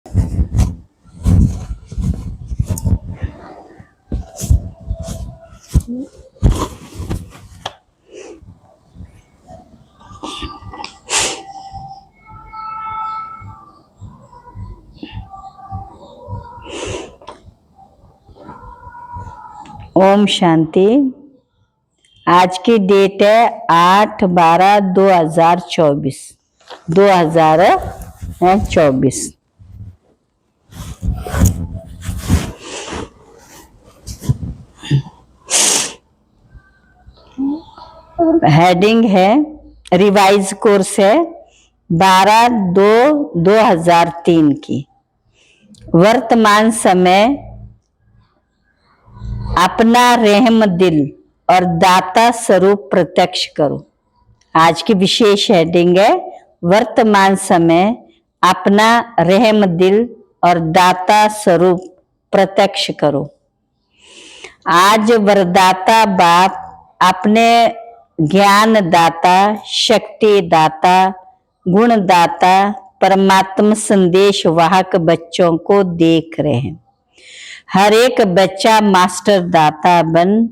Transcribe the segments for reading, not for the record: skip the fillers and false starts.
ओम शांति। आज की डेट है 8/12/2024। 2024। हेडिंग है रिवाइज कोर्स है 12/2/2003 की। वर्तमान समय अपना रहम दिल और दाता स्वरूप प्रत्यक्ष करो। आज की विशेष हेडिंग है वर्तमान समय अपना रहम दिल और दाता स्वरूप प्रत्यक्ष करो। आज वरदाता बाप अपने ज्ञान दाता, शक्ति दाता, गुण दाता, परमात्मा संदेश वाहक बच्चों को देख रहे हैं। हर एक बच्चा मास्टर दाता बन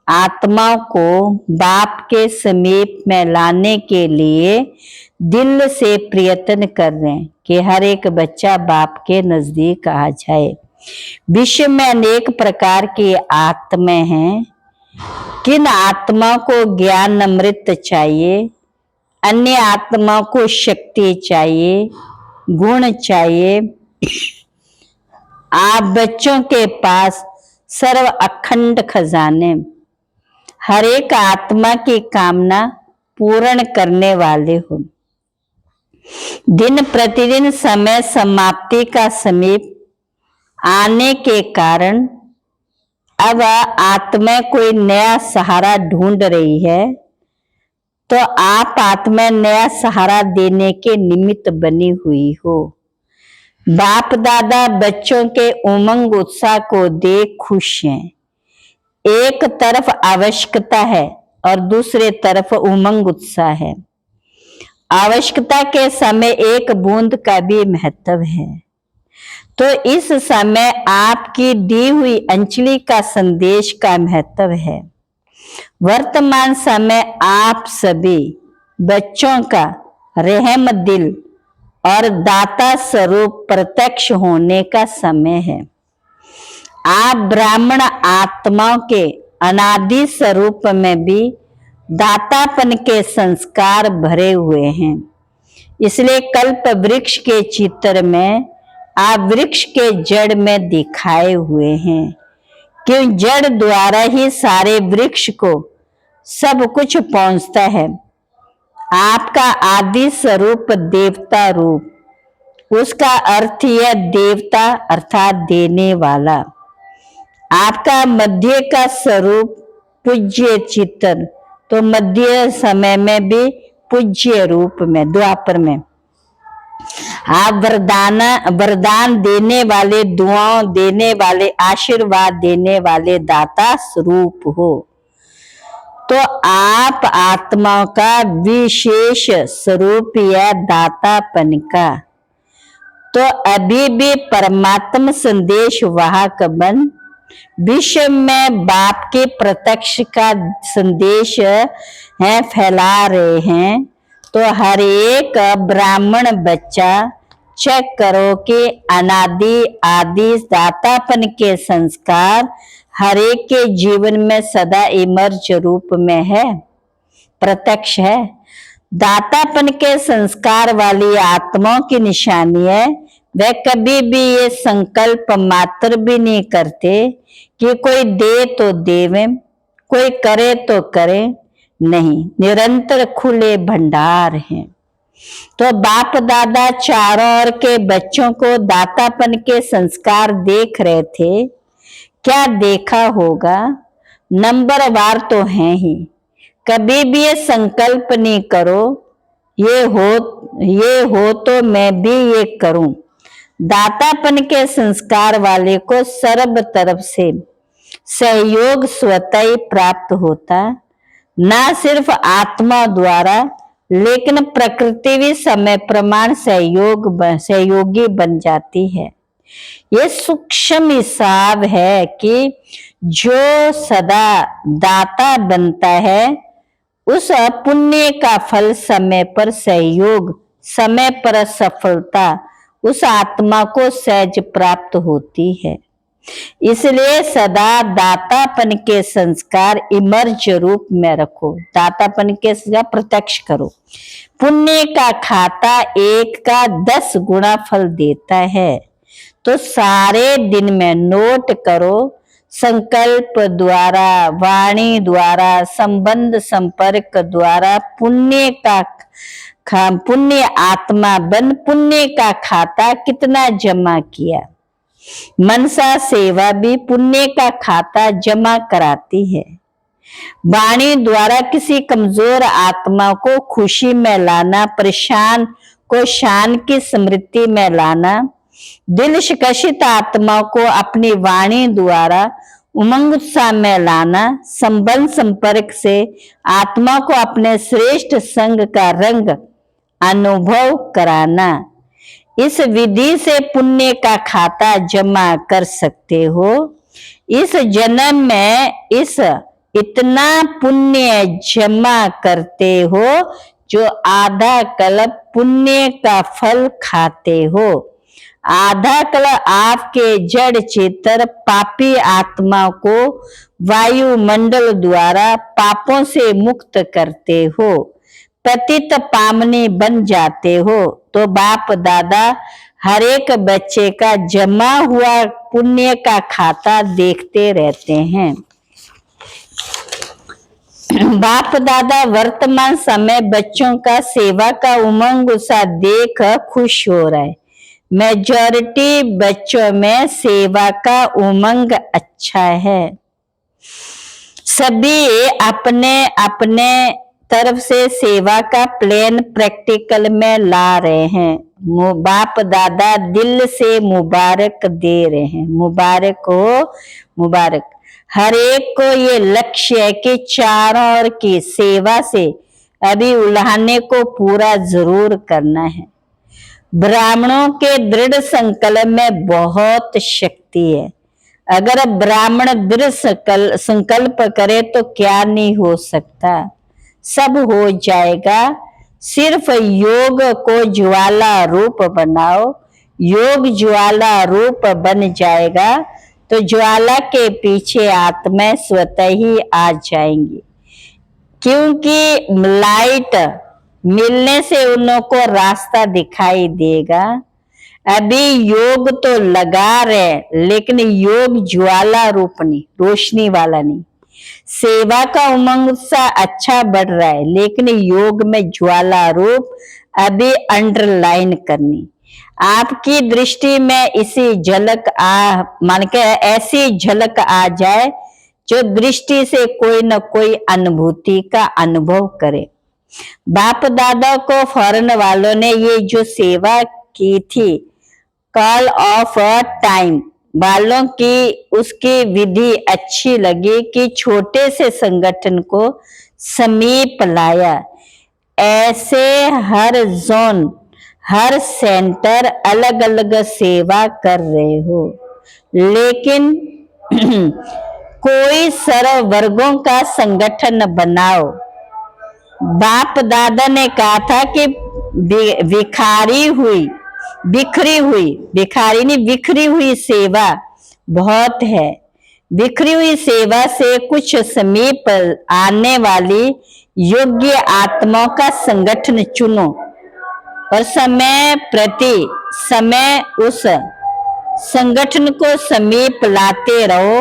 आत्मा को बाप के समीप में लाने के लिए दिल से प्रयत्न कर रहे हैं कि हर एक बच्चा बाप के नजदीक आ जाए। विश्व में अनेक प्रकार की आत्माएं हैं। किन आत्मा को ज्ञान अमृत चाहिए, अन्य आत्मा को शक्ति चाहिए, गुण चाहिए। आप बच्चों के पास सर्व अखंड खजाने, हर एक आत्मा की कामना पूर्ण करने वाले हो। दिन प्रतिदिन समय समाप्ति का समीप आने के कारण अब आत्मा कोई नया सहारा ढूंढ रही है, तो आप आत्मा नया सहारा देने के निमित्त बनी हुई हो। बाप दादा बच्चों के उमंग उत्साह को देख खुश हैं। एक तरफ आवश्यकता है और दूसरे तरफ उमंग उत्साह है। आवश्यकता के समय एक बूंद का भी महत्व है, तो इस समय आपकी दी हुई अंजलि का संदेश का महत्व है। वर्तमान समय आप सभी बच्चों का रहम दिल और दाता स्वरूप प्रत्यक्ष होने का समय है। आप ब्राह्मण आत्माओं के अनादि स्वरूप में भी दातापन के संस्कार भरे हुए हैं। इसलिए कल्प वृक्ष के चित्र में आप वृक्ष के जड़ में दिखाए हुए हैं, क्यों जड़ द्वारा ही सारे वृक्ष को सब कुछ पहुंचता है। आपका आदि स्वरूप देवता रूप, उसका अर्थ यह देवता अर्थात देने वाला। आपका मध्य का स्वरूप पूज्य चित्तन, तो मध्य समय में भी पूज्य रूप में द्वापर में आप वरदान देने वाले, दुआओं देने वाले, आशीर्वाद देने वाले दाता स्वरूप हो। तो आप आत्माओं का विशेष स्वरूप या दातापन का, तो अभी भी परमात्मा संदेश वाहक बन विश्व में बाप के प्रत्यक्ष का संदेश है फैला रहे हैं। तो हर एक ब्राह्मण बच्चा चेक करो कि अनादि आदि दातापन के संस्कार हर एक के जीवन में सदा इमर्ज रूप में है, प्रत्यक्ष है। दातापन के संस्कार वाली आत्माओं की निशानी है, वे कभी भी ये संकल्प मात्र भी नहीं करते कि कोई दे तो देवे, कोई करे तो करे, नहीं, निरंतर खुले भंडार हैं। तो बाप दादा चारों ओर के बच्चों को दातापन के संस्कार देख रहे थे। क्या देखा होगा? नंबरवार तो हैं ही। कभी भी ये संकल्प नहीं करो ये हो तो मैं भी ये करूं। दातापन के संस्कार वाले को सर्व तरफ से सहयोग स्वतः ही प्राप्त होता, ना सिर्फ आत्मा द्वारा लेकिन प्रकृति भी समय प्रमाण सहयोगी बन जाती है। ये सूक्ष्म हिसाब है कि जो सदा दाता बनता है उस पुण्य का फल समय पर सहयोग, समय पर सफलता उस आत्मा को सहज प्राप्त होती है। इसलिए सदा दातापन के संस्कार इमर्ज रूप में रखो, दातापन के संस्कार प्रत्यक्ष करो। पुण्य का खाता 1 का 10 गुना फल देता है, तो सारे दिन में नोट करो। संकल्प द्वारा, वाणी द्वारा, संबंध संपर्क द्वारा पुण्य आत्मा बन पुण्य का खाता कितना जमा किया। मनसा सेवा भी पुण्य का खाता जमा कराती है। वाणी द्वारा किसी कमजोर आत्मा को खुशी में लाना, परेशान को शान की स्मृति में लाना, दिल शिकसित आत्मा को अपनी वाणी द्वारा उमंग उत्साह में लाना, संबंध संपर्क से आत्मा को अपने श्रेष्ठ संग का रंग अनुभव कराना। इस विधि से पुण्य का खाता जमा कर सकते हो। इस जन्म में इतना पुण्य जमा करते हो जो आधा कल्प पुण्य का फल खाते हो। आधा कल्प आपके जड़ चेतर पापी आत्मा को वायुमंडल द्वारा पापों से मुक्त करते हो, पतित पावनी बन जाते हो। तो बाप दादा हर एक बच्चे का जमा हुआ पुण्य का खाता देखते रहते हैं। बाप दादा वर्तमान समय बच्चों का सेवा का उमंग उत्साह देख खुश हो रहा है। मेजॉरिटी बच्चों में सेवा का उमंग अच्छा है। सभी अपने अपने तरफ से सेवा का प्लान प्रैक्टिकल में ला रहे हैं। बाप दादा दिल से मुबारक दे रहे हैं। मुबारक हो, मुबारक। हर एक को ये लक्ष्य है कि चारों ओर की सेवा से अभी उल्हाने को पूरा जरूर करना है। ब्राह्मणों के दृढ़ संकल्प में बहुत शक्ति है। अगर ब्राह्मण दृढ़ संकल्प करे तो क्या नहीं हो सकता, सब हो जाएगा। सिर्फ योग को ज्वाला रूप बनाओ, योग ज्वाला रूप बन जाएगा तो ज्वाला के पीछे आत्माएं स्वतः ही आ जाएंगी, क्योंकि लाइट मिलने से उन को रास्ता दिखाई देगा। अभी योग तो लगा रहे लेकिन योग ज्वाला रूप नहीं, रोशनी वाला नहीं। सेवा का उमंग उत्साह अच्छा बढ़ रहा है लेकिन योग में ज्वाला रूप अभी अंडरलाइन करनी। आपकी दृष्टि में इसी झलक मान के ऐसी झलक आ जाए जो दृष्टि से कोई न कोई अनुभूति का अनुभव करे। बाप दादा को फॉरेन वालों ने ये जो सेवा की थी, कॉल ऑफ टाइम वालों की, उसकी विधि अच्छी लगी कि छोटे से संगठन को समीप लाया। ऐसे हर जोन, हर सेंटर अलग अलग सेवा कर रहे हो, लेकिन कोई सर्व वर्गों का संगठन बनाओ। बाप दादा ने कहा था कि बिखरी हुई सेवा बहुत है। बिखरी हुई सेवा से कुछ समीप आने वाली योग्य आत्माओं का संगठन चुनो और समय प्रति समय उस संगठन को समीप लाते रहो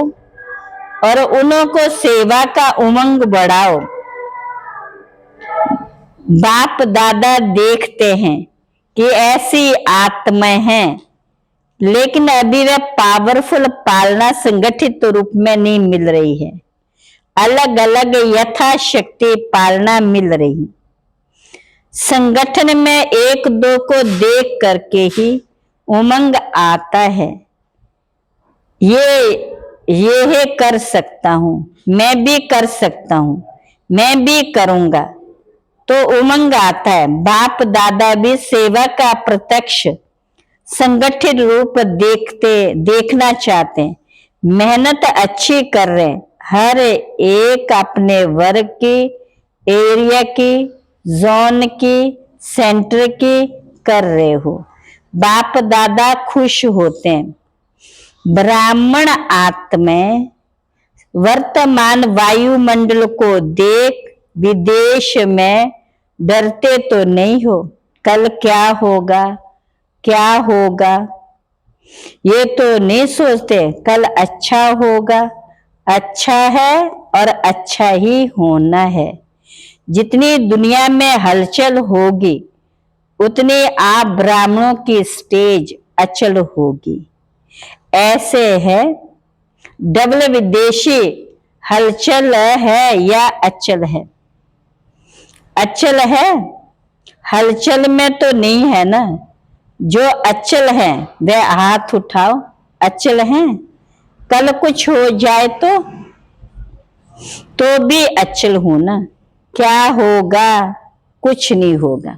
और उन्हों को सेवा का उमंग बढ़ाओ। बाप दादा देखते हैं कि ऐसी आत्माएं हैं, लेकिन अभी वह पावरफुल पालना संगठित रूप में नहीं मिल रही है। अलग अलग यथाशक्ति पालना मिल रही। संगठन में एक दो को देख करके ही उमंग आता है। ये कर सकता हूं, मैं भी कर सकता हूं, मैं भी करूंगा। तो उमंग आता है। बाप दादा भी सेवा का प्रत्यक्ष संगठित रूप देखना चाहते हैं। मेहनत अच्छी कर रहे हैं, हर एक अपने वर्ग की, एरिया की, जोन की, सेंटर की कर रहे हो। बाप दादा खुश होते हैं। ब्राह्मण आत्माएं वर्तमान वायुमंडल को देख विदेश में डरते तो नहीं हो, कल क्या होगा क्या होगा, ये तो नहीं सोचते कल अच्छा होगा। अच्छा है और अच्छा ही होना है। जितनी दुनिया में हलचल होगी उतनी आप ब्राह्मणों की स्टेज अचल होगी। ऐसे है डबल विदेशी हलचल है या अचल है? अचल है, हलचल में तो नहीं है ना। जो अचल है वह हाथ उठाओ। अचल है, कल कुछ हो जाए तो भी अचल हो ना। क्या होगा? कुछ नहीं होगा।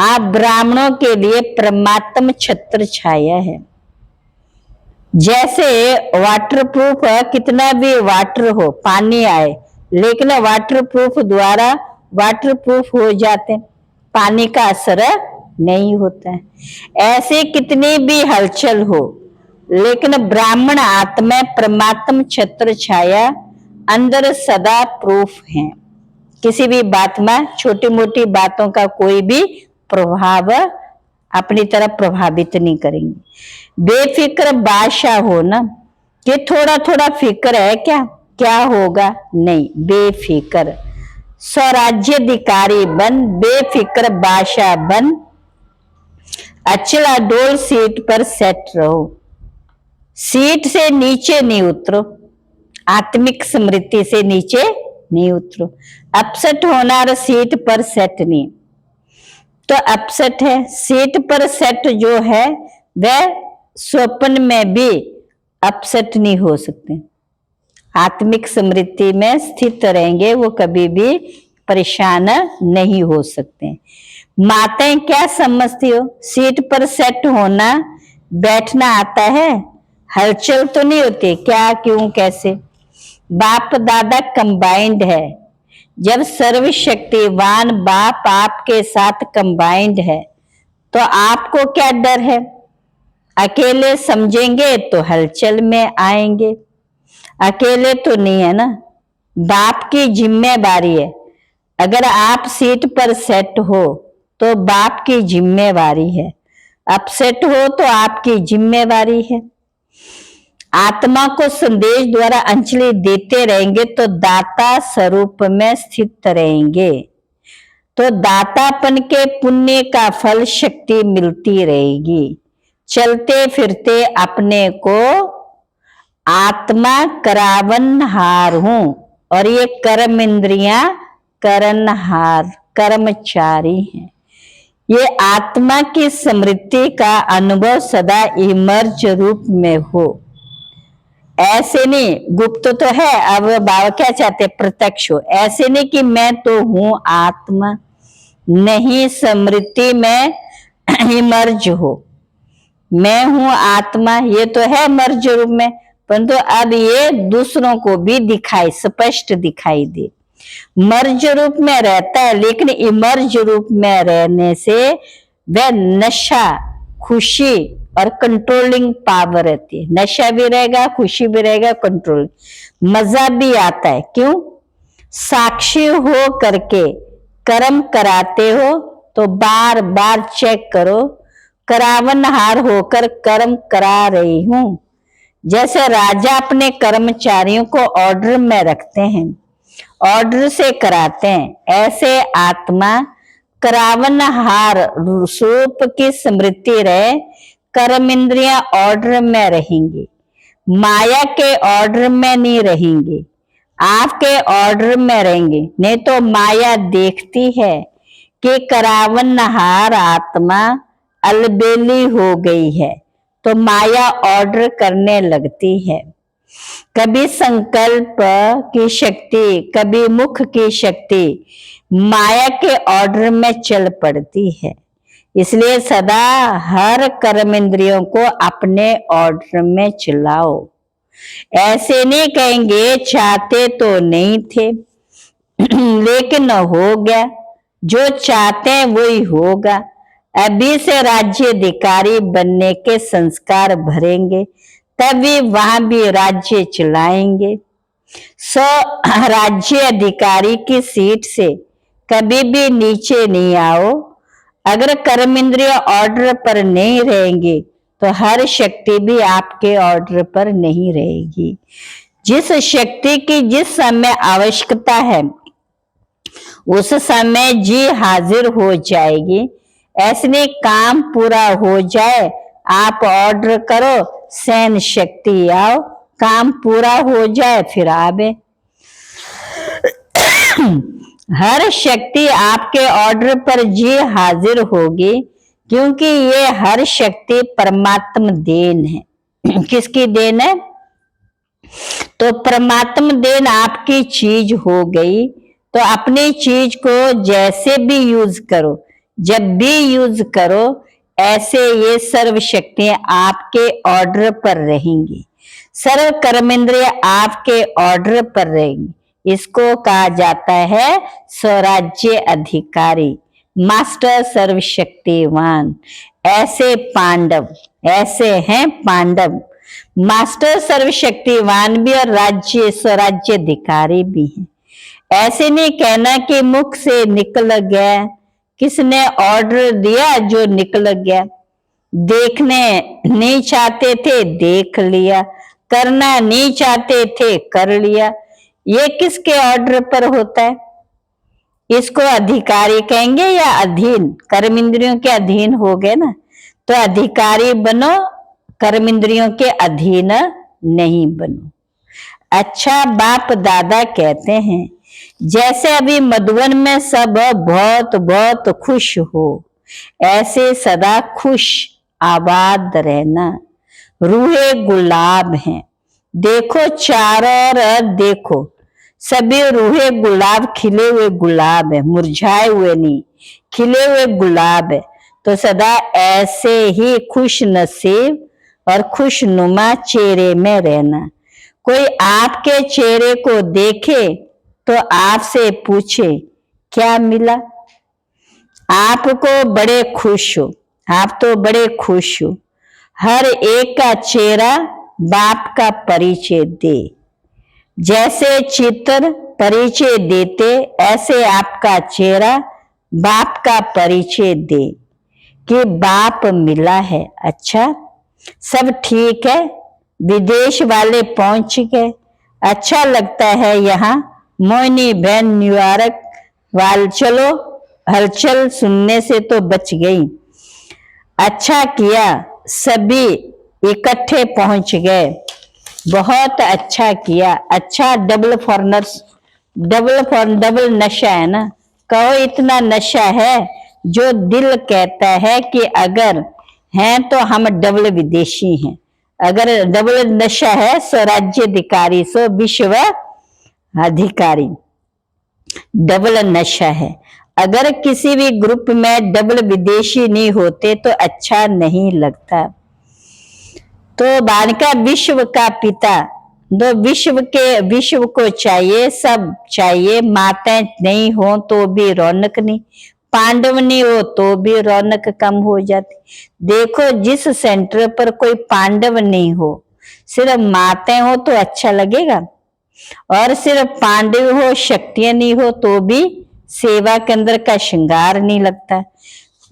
आप ब्राह्मणों के लिए परमात्म छत्र छाया है। जैसे वाटरप्रूफ कितना भी वाटर हो, पानी आए लेकिन वाटरप्रूफ द्वारा वाटरप्रूफ हो जाते, पानी का असर नहीं होता है। ऐसे कितनी भी हलचल हो लेकिन ब्राह्मण आत्मा परमात्म छत्र छाया अंदर सदा प्रूफ है। किसी भी बात में छोटी मोटी बातों का कोई भी प्रभाव अपनी तरफ प्रभावित नहीं करेंगे। बेफिक्र बादशाह हो ना, कि थोड़ा थोड़ा फिक्र है क्या होगा, नहीं, बेफिक्र स्वराज्याधिकारी बन, बेफिक्र बादशाह बन, अचला डोल सीट पर सेट रहो। सीट से नीचे नहीं उतरो, आत्मिक स्मृति से नीचे नहीं उतरो। अपसेट होना और सीट पर सेट नहीं, तो अपसेट है। सीट पर सेट जो है वह स्वप्न में भी अपसेट नहीं हो सकते। आत्मिक स्मृति में स्थित रहेंगे, वो कभी भी परेशान नहीं हो सकते। माताएं क्या समझती हो? सीट पर सेट होना, बैठना आता है, हलचल तो नहीं होती, क्या क्यों कैसे। बाप दादा कंबाइंड है। जब सर्वशक्तिवान बाप आपके साथ कंबाइंड है तो आपको क्या डर है? अकेले समझेंगे तो हलचल में आएंगे, अकेले तो नहीं है ना। बाप की जिम्मेवारी है। अगर आप सीट पर सेट हो तो बाप की जिम्मेवारी है, अपसेट हो तो आपकी जिम्मेवारी है। आत्मा को संदेश द्वारा अंजलि देते रहेंगे तो दाता स्वरूप में स्थित रहेंगे, तो दातापन के पुण्य का फल शक्ति मिलती रहेगी। चलते फिरते अपने को आत्मा करावनहार हूं, और ये कर्म इंद्रियां करनहार कर्मचारी हैं। ये आत्मा की स्मृति का अनुभव सदा इमर्ज रूप में हो। ऐसे नहीं, गुप्त तो है, अब बाबा क्या चाहते, प्रत्यक्ष हो। ऐसे नहीं कि मैं तो हूं आत्मा, नहीं, स्मृति में इमर्ज हो। मैं हूं आत्मा, ये तो है मर्ज रूप में, परंतु अब ये दूसरों को भी दिखाई, स्पष्ट दिखाई दे। मर्ज रूप में रहता है लेकिन इमर्ज रूप में रहने से वह नशा, खुशी और कंट्रोलिंग पावर रहती है। नशा भी रहेगा, खुशी भी रहेगा, कंट्रोल, मजा भी आता है। क्यों? साक्षी हो करके कर्म कराते हो तो बार बार चेक करो, करावनहार होकर कर्म करा रही हूं। जैसे राजा अपने कर्मचारियों को ऑर्डर में रखते हैं, ऑर्डर से कराते हैं, ऐसे आत्मा करावनहार स्वरूप की स्मृति रहे, कर्म इंद्रियां ऑर्डर में रहेंगी, माया के ऑर्डर में नहीं रहेंगी, आपके ऑर्डर में रहेंगे। नहीं तो माया देखती है कि करावनहार आत्मा अलबेली हो गई है तो माया ऑर्डर करने लगती है। कभी संकल्प की शक्ति, कभी मुख की शक्ति माया के ऑर्डर में चल पड़ती है। इसलिए सदा हर कर्म इंद्रियों को अपने ऑर्डर में चलाओ। ऐसे नहीं कहेंगे चाहते तो नहीं थे लेकिन हो गया, जो चाहते हैं वही होगा। अभी से राज्य अधिकारी बनने के संस्कार भरेंगे, तभी वहां भी राज्य चलाएंगे। राज्य अधिकारी की सीट से कभी भी नीचे नहीं आओ। अगर कर्म इंद्रिय ऑर्डर पर नहीं रहेंगे तो हर शक्ति भी आपके ऑर्डर पर नहीं रहेगी। जिस शक्ति की जिस समय आवश्यकता है उस समय जी हाजिर हो जाएगी। ऐसे नहीं काम पूरा हो जाए, आप ऑर्डर करो, सैन शक्ति आओ, काम पूरा हो जाए फिर आवे। हर शक्ति आपके ऑर्डर पर जी हाजिर होगी, क्योंकि ये हर शक्ति परमात्मा देन है। किसकी देन है? तो परमात्मा देन आपकी चीज हो गई, तो अपनी चीज को जैसे भी यूज करो, जब भी यूज करो, ऐसे ये सर्व शक्तियां आपके ऑर्डर पर रहेंगी, सर्व कर्मेंद्रिय आपके ऑर्डर पर रहेंगी। इसको कहा जाता है स्वराज्य अधिकारी, मास्टर सर्वशक्तिवान। ऐसे पांडव, ऐसे हैं पांडव, मास्टर सर्वशक्तिवान भी और राज्य स्वराज्य अधिकारी भी हैं। ऐसे नहीं कहना कि मुख से निकल गया, किसने ऑर्डर दिया जो निकल गया। देखने नहीं चाहते थे, देख लिया, करना नहीं चाहते थे, कर लिया। ये किसके ऑर्डर पर होता है? इसको अधिकारी कहेंगे या अधीन? कर्म इंद्रियों के अधीन हो गए ना, तो अधिकारी बनो, कर्म इंद्रियों के अधीन नहीं बनो। अच्छा, बाप दादा कहते हैं जैसे अभी मधुवन में सब बहुत बहुत खुश हो, ऐसे सदा खुश आबाद रहना। रूहे गुलाब हैं, देखो चारों ओर देखो, सभी रूहे गुलाब खिले हुए गुलाब है, मुरझाए हुए नहीं, खिले हुए गुलाब है। तो सदा ऐसे ही खुश नसीब और खुशनुमा चेहरे में रहना। कोई आपके चेहरे को देखे तो आपसे पूछे क्या मिला, आपको बड़े खुश हो, आप तो बड़े खुश हो। हर एक का चेहरा बाप का परिचय दे। जैसे चित्र परिचय देते, ऐसे आपका चेहरा बाप का परिचय दे कि बाप मिला है। अच्छा, सब ठीक है, विदेश वाले पहुंच गए, अच्छा लगता है यहाँ। मोहिनी बहन न्यूयॉर्क वाल चलो, हलचल सुनने से तो बच गई। अच्छा किया, सभी इकट्ठे पहुंच गए, बहुत अच्छा किया। अच्छा, डबल फॉरनर्स, डबल नशा है ना। कहो इतना नशा है जो दिल कहता है कि अगर हैं तो हम डबल विदेशी हैं। अगर डबल नशा है स्वराज्य अधिकारी सो विश्व अधिकारी, डबल नशा है। अगर किसी भी ग्रुप में डबल विदेशी नहीं होते तो अच्छा नहीं लगता। तो बालिका विश्व का पिता, दो विश्व को चाहिए, सब चाहिए। माताएं नहीं हो तो भी रौनक नहीं, पांडव नहीं हो तो भी रौनक कम हो जाती। देखो, जिस सेंटर पर कोई पांडव नहीं हो, सिर्फ माताएं हो तो अच्छा लगेगा, और सिर्फ पांडव हो, शक्तियां नहीं हो तो भी सेवा के अंदर का श्रृंगार नहीं लगता।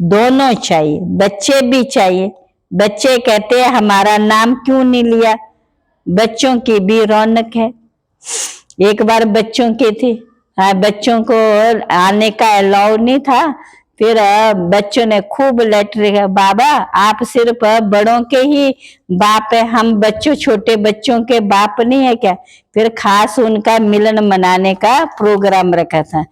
दोनों चाहिए, बच्चे भी चाहिए। बच्चे कहते हैं हमारा नाम क्यों नहीं लिया, बच्चों की भी रौनक है। एक बार बच्चों की थी, बच्चों को आने का अलाउ नहीं था, फिर बच्चों ने खूब लेटर लिखा, बाबा आप सिर्फ बड़ों के ही बाप है, हम बच्चों, छोटे बच्चों के बाप नहीं है क्या? फिर खास उनका मिलन मनाने का प्रोग्राम रखा था।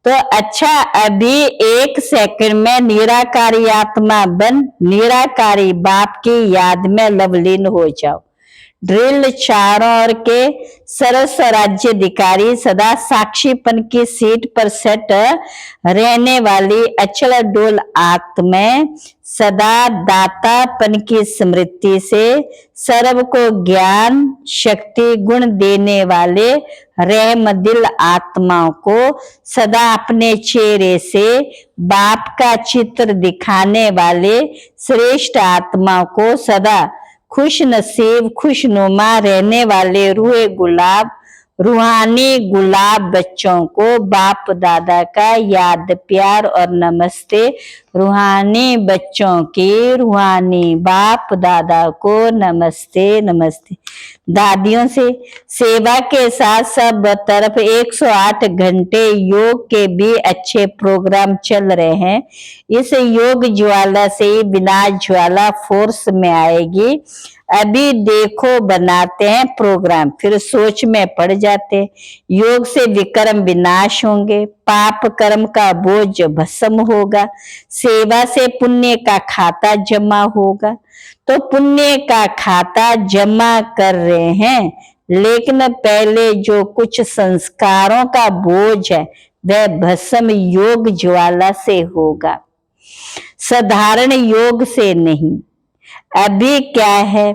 तो अच्छा, अभी एक सेकंड में निराकारी आत्मा बन निराकारी बाप की याद में लवलीन हो जाओ। ड्रिल चारों ओर के सरस राज्याधिकारी, सदा साक्षीपन की सीट पर सेट रहने वाली अचल डोल आत्माएं, सदा दातापन की स्मृति से सर्व को ज्ञान शक्ति गुण देने वाले रहमदिल आत्माओं को सदा अपने चेहरे से बाप का चित्र दिखाने वाले श्रेष्ठ आत्माओं को सदा खुश नसीब खुशनुमा रहने वाले रूहे गुलाब रूहानी गुलाब बच्चों को बाप दादा का याद प्यार और नमस्ते। रूहानी बच्चों की रूहानी बाप दादा को नमस्ते नमस्ते। दादियों से सेवा के साथ सब तरफ 108 घंटे योग के भी अच्छे प्रोग्राम चल रहे हैं। इस योग ज्वाला से ही विनाश ज्वाला फोर्स में आएगी। अभी देखो बनाते हैं प्रोग्राम, फिर सोच में पड़ जाते। योग से विक्रम विनाश होंगे, पाप कर्म का बोझ भस्म होगा, सेवा से पुण्य का खाता जमा होगा। तो पुण्य का खाता जमा कर रहे हैं, लेकिन पहले जो कुछ संस्कारों का बोझ है वह भस्म योग ज्वाला से होगा, साधारण योग से नहीं। अभी क्या है,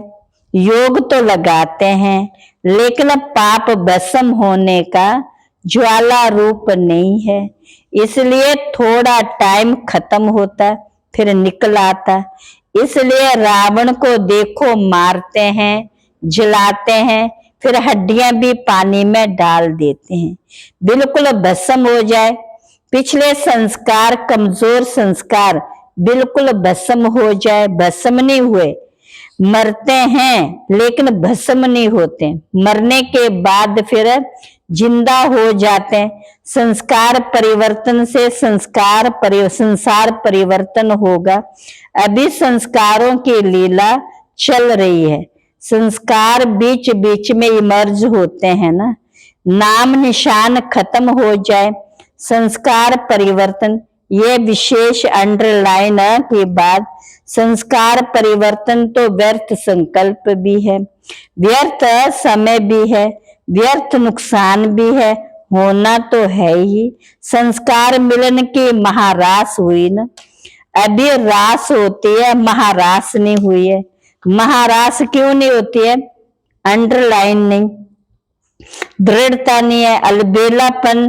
योग तो लगाते हैं लेकिन पाप भस्म होने का ज्वाला रूप नहीं है, इसलिए थोड़ा टाइम खत्म होता फिर निकल आता। इसलिए रावण को देखो मारते हैं, जलाते हैं, फिर हड्डियां भी पानी में डाल देते हैं, बिल्कुल भस्म हो जाए। पिछले संस्कार कमजोर संस्कार बिल्कुल भस्म हो जाए, भस्म नहीं हुए। मरते हैं लेकिन भस्म नहीं होते, मरने के बाद फिर जिंदा हो जाते हैं। संस्कार परिवर्तन से संसार परिवर्तन होगा। अभी संस्कारों की लीला चल रही है, संस्कार बीच बीच में इमर्ज होते हैं ना। नाम निशान खत्म हो जाए, संस्कार परिवर्तन, ये विशेष अंडरलाइन के बाद संस्कार परिवर्तन तो व्यर्थ संकल्प भी है, व्यर्थ समय भी है, व्यर्थ नुकसान भी है, होना तो है ही। संस्कार मिलन की महारास हुई ना, अभी रास होती है, महारास नहीं हुई है। महारास क्यों नहीं होती है? अंडरलाइन नहीं, दृढ़ता नहीं है, अलबेलापन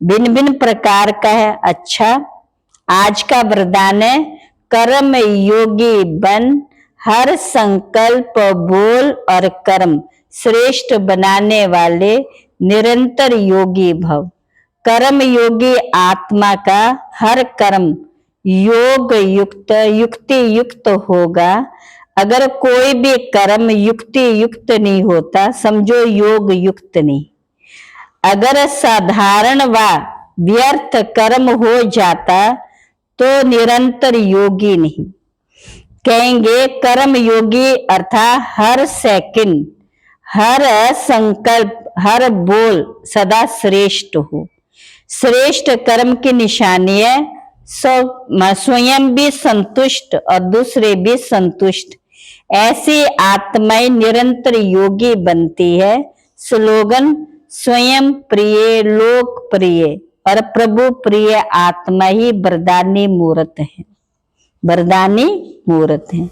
भिन्न भिन्न प्रकार का है। अच्छा, आज का वरदान है कर्म योगी बन, हर संकल्प बोल और कर्म श्रेष्ठ बनाने वाले निरंतर योगी भव। कर्म योगी आत्मा का हर कर्म योग युक्त युक्ति युक्त होगा। अगर कोई भी कर्म युक्ति युक्त नहीं होता, समझो योग युक्त नहीं। अगर साधारण व व्यर्थ कर्म हो जाता तो निरंतर योगी नहीं। कहेंगे कर्म योगी अर्थात हर सेकंड हर संकल्प हर बोल सदा श्रेष्ठ हो। श्रेष्ठ कर्म की निशानी है स्वयं भी संतुष्ट और दूसरे भी संतुष्ट। ऐसी आत्माएं निरंतर योगी बनती है। स्लोगन स्वयं प्रिय लोक प्रिय और प्रभु प्रिय आत्मा ही वरदानी मूर्त है, वरदानी मूर्त है।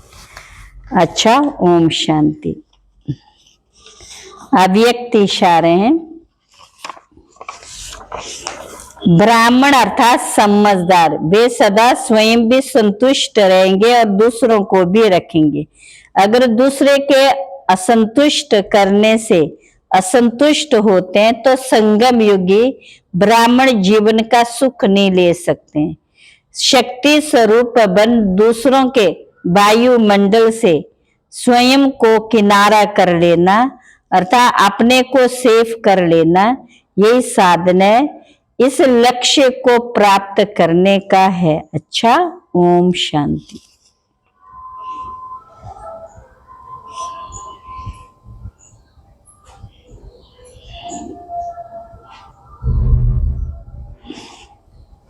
अच्छा, ओम शांति। अव्यक्त इशारे हैं। ब्राह्मण अर्थात समझदार, वे सदा स्वयं भी संतुष्ट रहेंगे और दूसरों को भी रखेंगे। अगर दूसरे के असंतुष्ट करने से असंतुष्ट होते हैं तो संगम युगी ब्राह्मण जीवन का सुख नहीं ले सकते हैं। शक्ति स्वरूप बन दूसरों के वायुमंडल से स्वयं को किनारा कर लेना अर्थात अपने को सेफ कर लेना, यही साधन है, इस लक्ष्य को प्राप्त करने का है। अच्छा, ओम शांति।